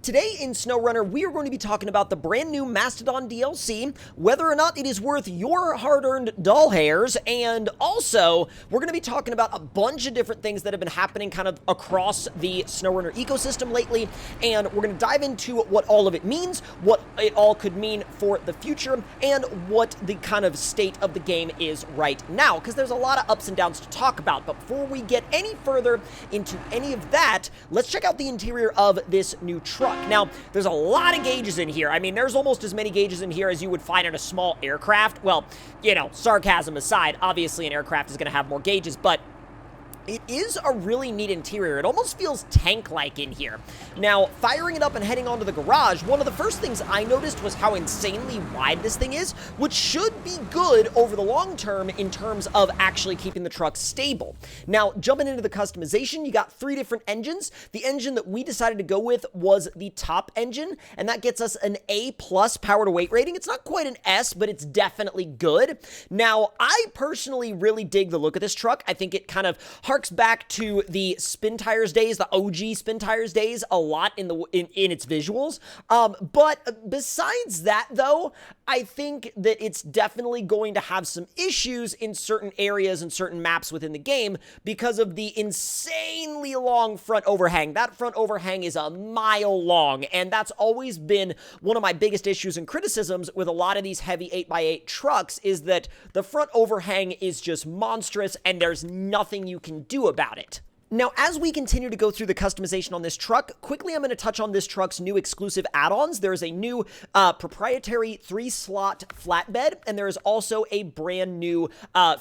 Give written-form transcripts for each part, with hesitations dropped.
today in SnowRunner, we are going to be talking about the brand new Mastodon DLC, whether or not it is worth your hard-earned doll hairs, and also, we're going to be talking about a bunch of different things that have been happening kind of across the SnowRunner ecosystem lately, and we're going to dive into what all of it means, what it all could mean for the future, and what the kind of state of the game is right now, because there's a lot of ups and downs to talk about. But before we get any further into any of that, let's check out the interior of this new truck. Now, there's a lot of gauges in here. I mean, there's almost as many gauges in here as you would find in a small aircraft. Well, you know, sarcasm aside, obviously an aircraft is going to have more gauges, but it is a really neat interior. It almost feels tank-like in here. Now, firing it up and heading onto the garage, one of the first things I noticed was how insanely wide this thing is, which should be good over the long term in terms of actually keeping the truck stable. Now, jumping into the customization, you got 3 different engines. The engine that we decided to go with was the top engine, and that gets us an A+ power to weight rating. It's not quite an S, but it's definitely good. Now, I personally really dig the look of this truck. I think it kind of harks back to the Spin Tires days, the OG Spin Tires days, a lot in its visuals. But besides that, though, I think that it's definitely going to have some issues in certain areas and certain maps within the game because of the insanely long front overhang. That front overhang is a mile long, and that's always been one of my biggest issues and criticisms with a lot of these heavy 8x8 trucks, is that the front overhang is just monstrous and there's nothing you can do about it. Now, as we continue to go through the customization on this truck, quickly I'm going to touch on this truck's new exclusive add-ons. There is a new proprietary 3-slot flatbed, and there is also a brand new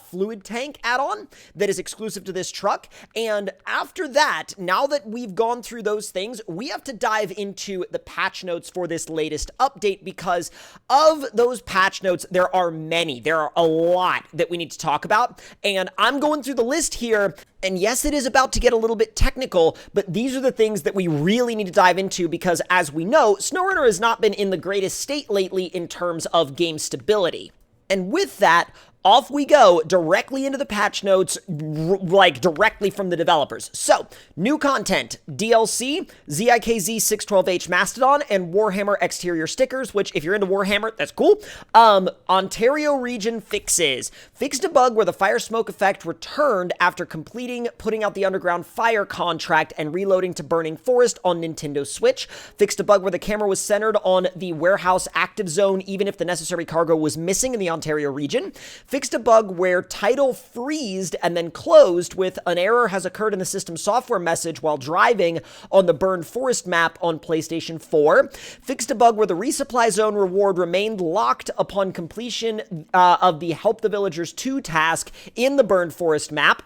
fluid tank add-on that is exclusive to this truck. And after that, now that we've gone through those things, we have to dive into the patch notes for this latest update, because of those patch notes, there are many. There are a lot that we need to talk about, and I'm going through the list here. And yes, it is about to get a little bit technical, but these are the things that we really need to dive into because, as we know, SnowRunner has not been in the greatest state lately in terms of game stability. And with that, off we go directly into the patch notes, like directly from the developers. So, new content, DLC, ZIKZ612H Mastodon, and Warhammer exterior stickers, which if you're into Warhammer, that's cool. Ontario region fixes. Fixed a bug where the fire smoke effect returned after completing putting out the underground fire contract and reloading to Burning Forest on Nintendo Switch. Fixed a bug where the camera was centered on the warehouse active zone even if the necessary cargo was missing in the Ontario region. Fixed a bug where title freezed and then closed with an error has occurred in the system software message while driving on the Burned Forest map on PlayStation 4. Fixed a bug where the resupply zone reward remained locked upon completion of the Help the Villagers 2 task in the Burned Forest map.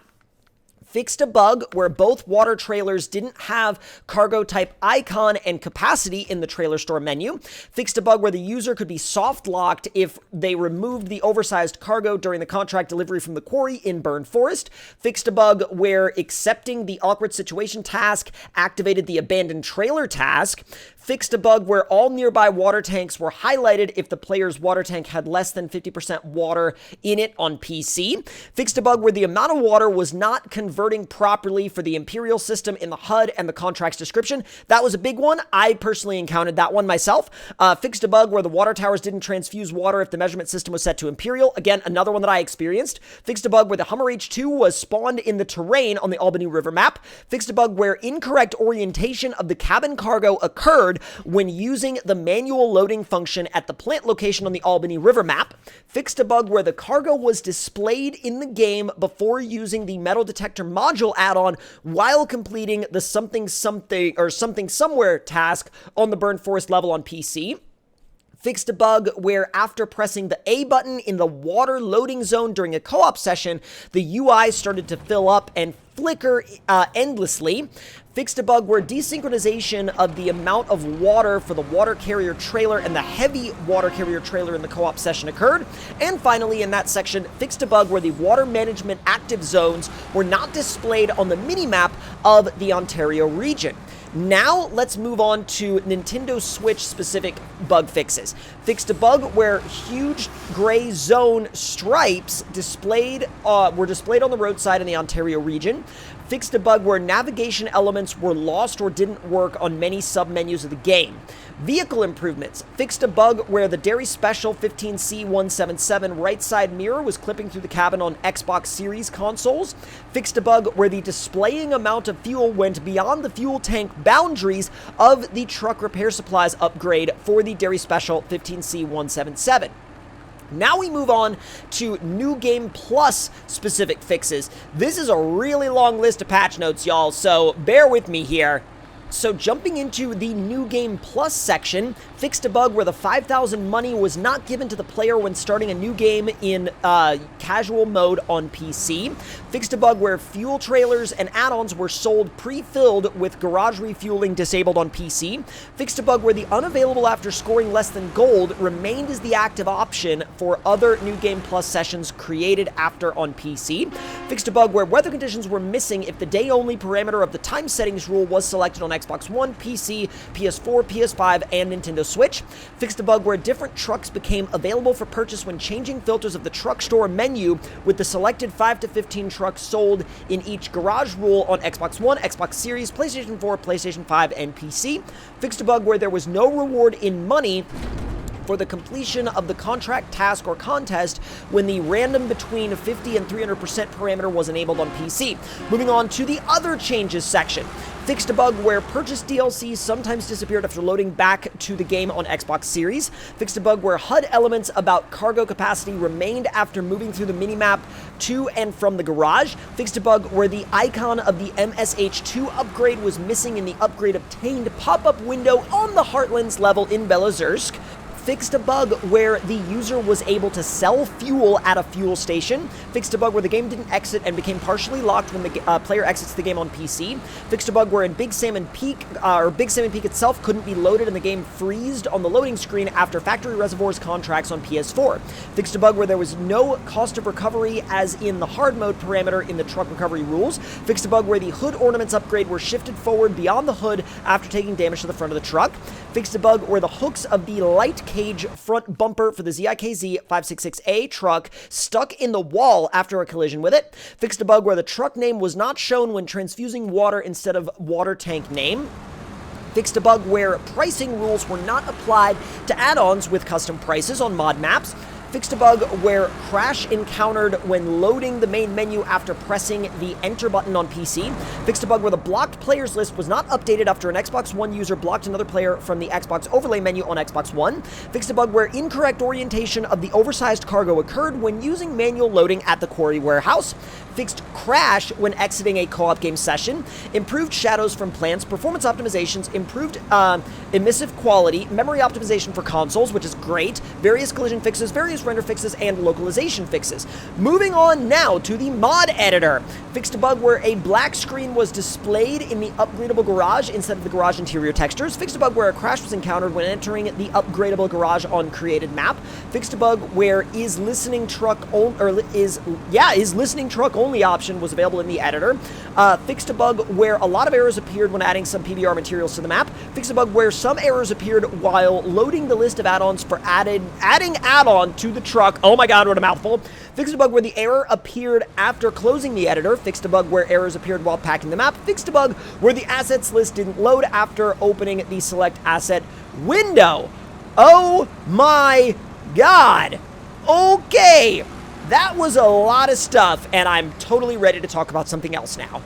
Fixed a bug where both water trailers didn't have cargo type icon and capacity in the trailer store menu. Fixed a bug where the user could be soft locked if they removed the oversized cargo during the contract delivery from the quarry in Burned Forest. Fixed a bug where accepting the awkward situation task activated the abandoned trailer task. Fixed a bug where all nearby water tanks were highlighted if the player's water tank had less than 50% water in it on PC. Fixed a bug where the amount of water was not converting properly for the Imperial system in the HUD and the contract's description. That was a big one. I personally encountered that one myself. Fixed a bug where the water towers didn't transfuse water if the measurement system was set to Imperial. Again, another one that I experienced. Fixed a bug where the Hummer H2 was spawned in the terrain on the Albany River map. Fixed a bug where incorrect orientation of the cabin cargo occurred when using the manual loading function at the plant location on the Albany River map. Fixed a bug where the cargo was displayed in the game before using the metal detector module add-on while completing the something somewhere task on the Burned Forest level on PC. Fixed a bug where after pressing the A button in the water loading zone during a co-op session, the UI started to fill up and flicker endlessly. Fixed a bug where desynchronization of the amount of water for the water carrier trailer and the heavy water carrier trailer in the co-op session occurred. And finally, in that section, fixed a bug where the water management active zones were not displayed on the minimap of the Ontario region. Now, let's move on to Nintendo Switch specific bug fixes. Fixed a bug where huge gray zone stripes were displayed on the roadside in the Ontario region. fixed a bug where navigation elements were lost or didn't work on many sub-menus of the game. Vehicle improvements, fixed a bug where the Dairy Special 15C177 right side mirror was clipping through the cabin on Xbox Series consoles. Fixed a bug where the displaying amount of fuel went beyond the fuel tank boundaries of the truck repair supplies upgrade for the Dairy Special 15C177. Now we move on to New Game Plus specific fixes. This is a really long list of patch notes, y'all, so bear with me here. So jumping into the New Game Plus section, fixed a bug where the 5,000 money was not given to the player when starting a new game in casual mode on PC. Fixed a bug where fuel trailers and add-ons were sold pre-filled with garage refueling disabled on PC. Fixed a bug where the unavailable after scoring less than gold remained as the active option for other New Game Plus sessions created after on PC. Fixed a bug where weather conditions were missing if the day-only parameter of the time settings rule was selected on Xbox One, PC, PS4, PS5, and Nintendo Switch. Fixed a bug where different trucks became available for purchase when changing filters of the truck store menu, with the selected 5 to 15 trucks sold in each garage rule on Xbox One, Xbox Series, PlayStation 4, PlayStation 5, and PC. Fixed a bug where there was no reward in money for the completion of the contract, task, or contest when the random between 50 and 300% parameter was enabled on PC. Moving on to the other changes section. Fixed a bug where purchased DLC sometimes disappeared after loading back to the game on Xbox Series. Fixed a bug where HUD elements about cargo capacity remained after moving through the minimap to and from the garage. Fixed a bug where the icon of the MSH2 upgrade was missing in the upgrade obtained pop-up window on the Heartlands level in Belozersk. Fixed a bug where the user was able to sell fuel at a fuel station. Fixed a bug where the game didn't exit and became partially locked when the player exits the game on PC. Fixed a bug where in Big Salmon Peak, Big Salmon Peak itself couldn't be loaded and the game freezed on the loading screen after Factory Reservoirs contracts on PS4. Fixed a bug where there was no cost of recovery as in the hard mode parameter in the truck recovery rules. Fixed a bug where the hood ornaments upgrade were shifted forward beyond the hood after taking damage to the front of the truck. Fixed a bug where the hooks of the light cage front bumper for the ZIKZ 566A truck stuck in the wall after a collision with it. Fixed a bug where the truck name was not shown when transfusing water instead of water tank name. Fixed a bug where pricing rules were not applied to add-ons with custom prices on mod maps. Fixed a bug where crash encountered when loading the main menu after pressing the enter button on PC. Fixed a bug where the blocked players list was not updated after an Xbox One user blocked another player from the Xbox overlay menu on Xbox One. Fixed a bug where incorrect orientation of the oversized cargo occurred when using manual loading at the quarry warehouse. Fixed crash when exiting a co-op game session. Improved shadows from plants, performance optimizations, improved emissive quality, memory optimization for consoles, which is great, various collision fixes, various render fixes, and localization fixes. Moving on now to the mod editor. Fixed a bug where a black screen was displayed in the upgradable garage instead of the garage interior textures. Fixed a bug where a crash was encountered when entering the upgradable garage on created map. Fixed a bug where is listening truck only option was available in the editor. Fixed a bug where a lot of errors appeared when adding some PBR materials to the map. Fixed a bug where some errors appeared while loading the list of add-ons for adding add-on to the truck. Oh my god, what a mouthful. Fixed a bug where the error appeared after closing the editor. Fixed a bug where errors appeared while packing the map. Fixed a bug where the assets list didn't load after opening the select asset window. Oh my god. Okay. That was a lot of stuff, and I'm totally ready to talk about something else now.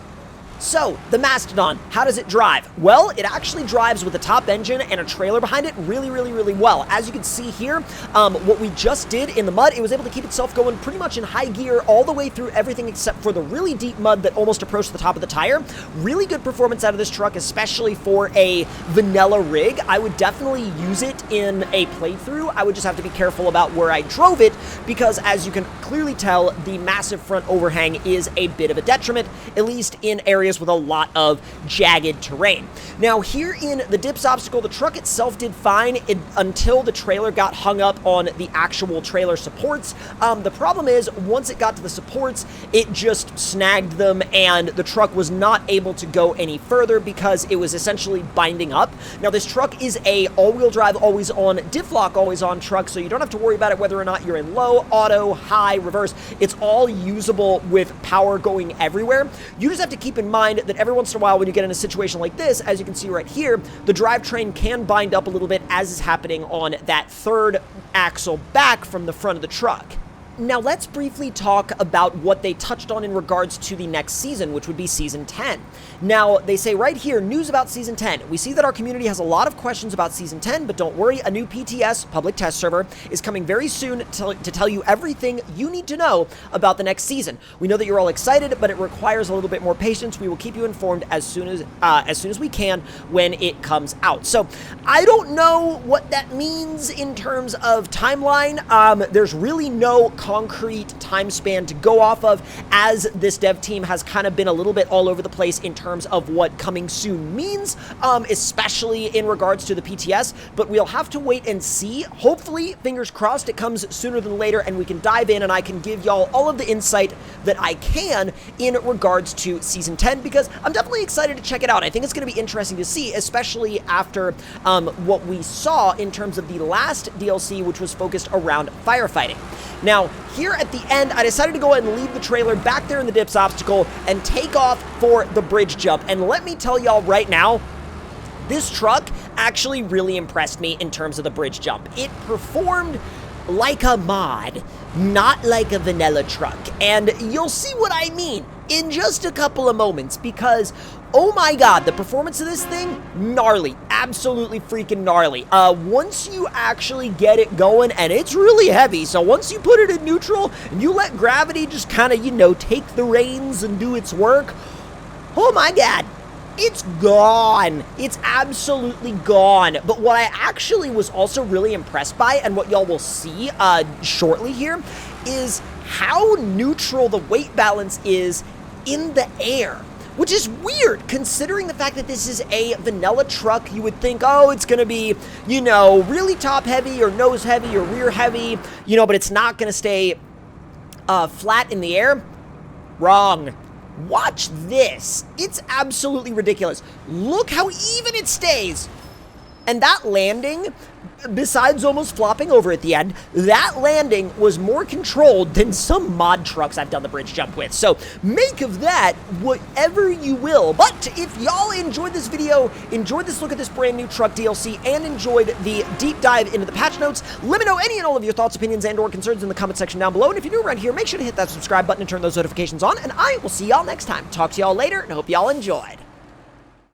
So, the Mastodon, how does it drive? Well, it actually drives with a top engine and a trailer behind it really, really, really well. As you can see here, what we just did in the mud, it was able to keep itself going pretty much in high gear all the way through everything except for the really deep mud that almost approached the top of the tire. Really good performance out of this truck, especially for a vanilla rig. I would definitely use it in a playthrough. I would just have to be careful about where I drove it because, as you can clearly tell, the massive front overhang is a bit of a detriment, at least in areas with a lot of jagged terrain. Now, here in the dips obstacle, the truck itself did fine until the trailer got hung up on the actual trailer supports. The problem is, once it got to the supports, it just snagged them, and the truck was not able to go any further because it was essentially binding up. Now, this truck is a all-wheel drive, always-on, diff-lock, always-on truck, so you don't have to worry about it whether or not you're in low, auto, high, reverse. It's all usable with power going everywhere. You just have to keep in mind mind that every once in a while when you get in a situation like this, as you can see right here, the drivetrain can bind up a little bit, as is happening on that third axle back from the front of the truck. Now let's briefly talk about what they touched on in regards to the next season, which would be Season 10. Now, they say right here, news about Season 10. We see that our community has a lot of questions about Season 10, but don't worry, a new PTS, public test server, is coming very soon to tell you everything you need to know about the next season. We know that you're all excited, but it requires a little bit more patience. We will keep you informed as soon as we can when it comes out. So, I don't know what that means in terms of timeline. There's really no concrete time span to go off of, as this dev team has kind of been a little bit all over the place in terms of what coming soon means, especially in regards to the PTS, but we'll have to wait and see. Hopefully, fingers crossed, it comes sooner than later and we can dive in and I can give y'all all of the insight that I can in regards to Season 10, because I'm definitely excited to check it out. I think it's going to be interesting to see, especially after what we saw in terms of the last DLC, which was focused around firefighting. Now, here at the end, I decided to go ahead and leave the trailer back there in the dips obstacle and take off for the bridge jump. And let me tell y'all right now, this truck actually really impressed me in terms of the bridge jump. It performed like a mod, not like a vanilla truck. And you'll see what I mean in just a couple of moments, because oh my god, the performance of this thing, gnarly, absolutely freaking gnarly. Once you actually get it going, and it's really heavy, so once you put it in neutral and you let gravity just kind of, you know, take the reins and do its work, oh my god, it's gone. It's absolutely gone. But what I actually was also really impressed by, and what y'all will see shortly here, is how neutral the weight balance is in the air. Which is weird, considering the fact that this is a vanilla truck. You would think, oh, it's going to be, you know, really top heavy or nose heavy or rear heavy, you know, but it's not going to stay flat in the air. Wrong. Watch this. It's absolutely ridiculous. Look how even it stays. And that landing, besides almost flopping over at the end, that landing was more controlled than some mod trucks I've done the bridge jump with. So make of that whatever you will. But if y'all enjoyed this video, enjoyed this look at this brand new truck DLC, and enjoyed the deep dive into the patch notes, let me know any and all of your thoughts, opinions, and or concerns in the comment section down below. And if you're new around here, make sure to hit that subscribe button and turn those notifications on. And I will see y'all next time. Talk to y'all later, and hope y'all enjoyed.